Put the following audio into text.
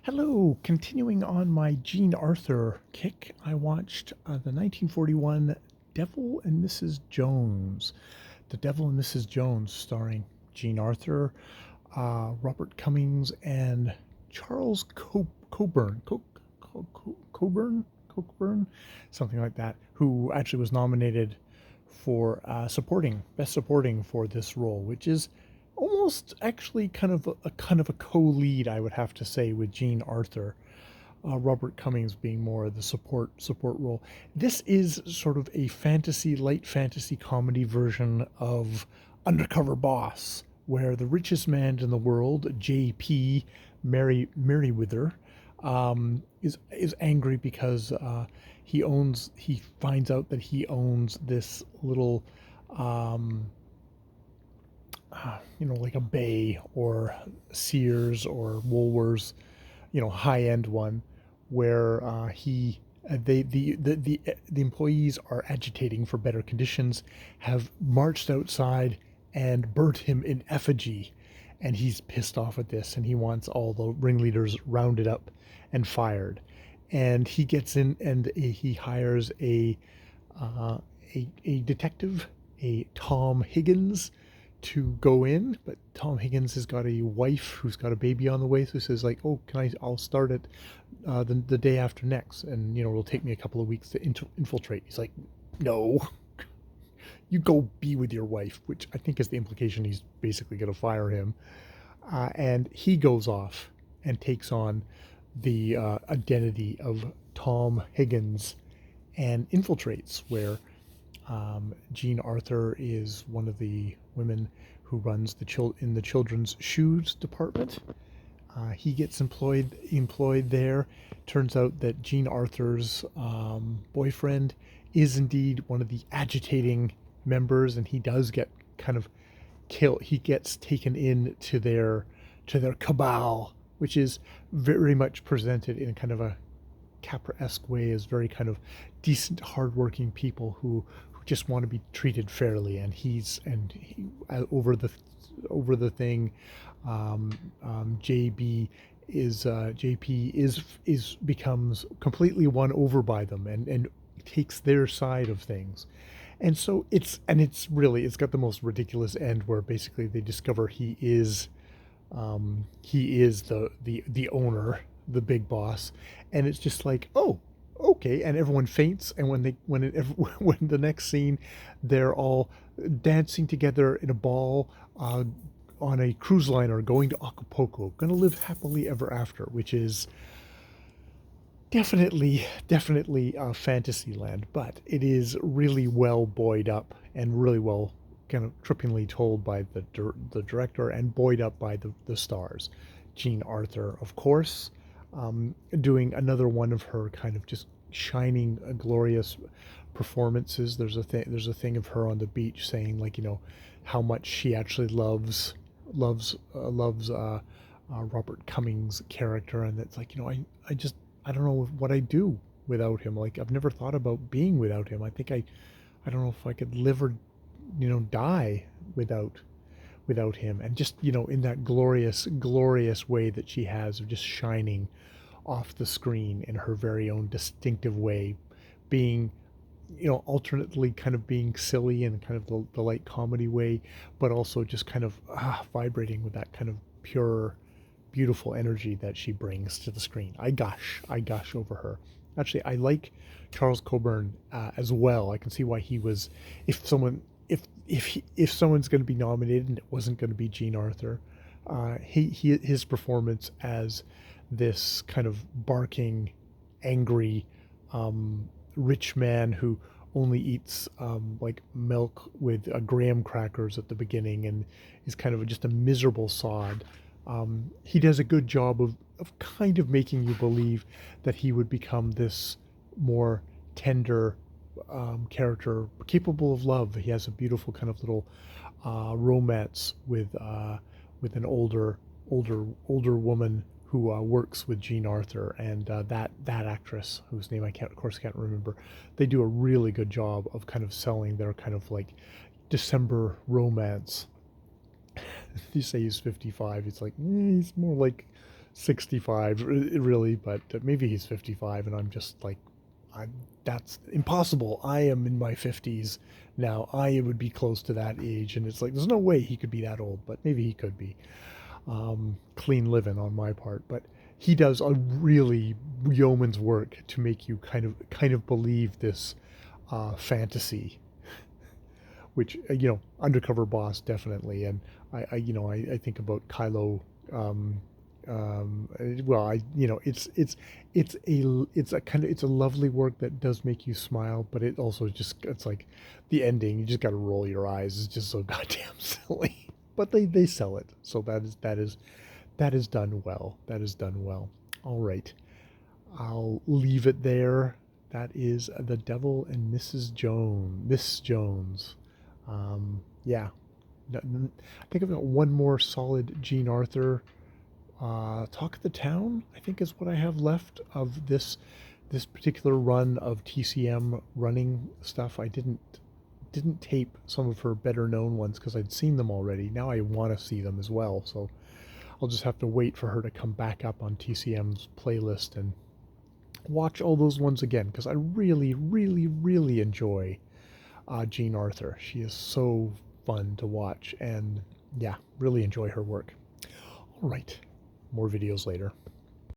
Hello, continuing on my Jean Arthur kick, I watched the 1941 Devil and Mrs. Jones. The Devil and Mrs. Jones, starring Jean Arthur, Robert Cummings, and Charles Coburn, something like that, who actually was nominated for best supporting for this role, which is almost actually kind of a co-lead, I would have to say, with Jean Arthur. Robert Cummings being more of the support role. This is sort of a light fantasy comedy version of Undercover Boss, where the richest man in the world, J.P. Merriweather, is angry because he finds out that he owns this little um, like a Bay or Sears or Woolworths, high end one, where he the employees are agitating for better conditions, have marched outside and burnt him in effigy, and he's pissed off at this, and he wants all the ringleaders rounded up and fired, and he gets in and he hires uh, a detective, a Tom Higgins, to go in, but Tom Higgins has got a wife who's got a baby on the way, so he says like, "Oh, I'll start it the day after next, and it'll take me a couple of weeks to infiltrate." He's like, "No, you go be with your wife," which I think is the implication he's basically going to fire him. And he goes off and takes on the identity of Tom Higgins and infiltrates where Jean Arthur is one of the women who runs in the children's shoes department. He gets employed there. Turns out that Jean Arthur's boyfriend is indeed one of the agitating members, and he does get kind of killed. He gets taken in to their cabal, which is very much presented in kind of a Capra-esque way as very kind of decent, hardworking people who just want to be treated fairly. And over the thing, JB is JP is becomes completely won over by them and takes their side of things. And so it's got the most ridiculous end where basically they discover he is the owner, the big boss, and it's just like, oh, okay, and everyone faints, and when the next scene, they're all dancing together in a ball on a cruise liner going to Acapulco, gonna live happily ever after, which is definitely fantasy land, but it is really well buoyed up and really well kind of trippingly told by the director and buoyed up by the stars. Jean Arthur, of course, doing another one of her kind of just shining, glorious performances. There's a thing of her on the beach saying, like, how much she actually loves Robert Cummings' character, and it's like, I don't know what I do without him. Like, I've never thought about being without him. I don't know if I could live or die without him. And just, in that glorious way that she has of just shining off the screen in her very own distinctive way, being, alternately kind of being silly and kind of the light comedy way, but also just kind of vibrating with that kind of pure, beautiful energy that she brings to the screen. I gush over her. Actually, I like Charles Coburn as well. I can see why he was, if someone's going to be nominated and it wasn't going to be Jean Arthur, his performance as this kind of barking, angry, rich man who only eats like milk with graham crackers at the beginning and is kind of just a miserable sod. He does a good job of kind of making you believe that he would become this more tender character, capable of love. He has a beautiful kind of little romance with an older woman who works with Jean Arthur, and that actress whose name I can't remember. They do a really good job of kind of selling their kind of like December romance. You say he's 55. It's like he's more like 65, really, but maybe he's 55, and I'm just like, I that's impossible. I am in my 50s now. I would be close to that age, and it's like there's no way he could be that old, but maybe he could be. Clean living on my part, but he does a really yeoman's work to make you kind of believe this fantasy, which undercover boss definitely. And I think about Kylo. Um, well, it's a lovely work that does make you smile, but it's like the ending. You just got to roll your eyes. It's just so goddamn silly. But they sell it, so that is done well. That is done well. All right, I'll leave it there. That is the Devil and Miss Jones. Yeah, I think I've got one more solid Gene Arthur. Talk of the Town, I think, is what I have left of this particular run of TCM running stuff. I didn't tape some of her better known ones because I'd seen them already. Now I want to see them as well, so I'll just have to wait for her to come back up on TCM's playlist and watch all those ones again because I really, really, really enjoy Jean Arthur. She is so fun to watch, and yeah, really enjoy her work. All right, more videos later.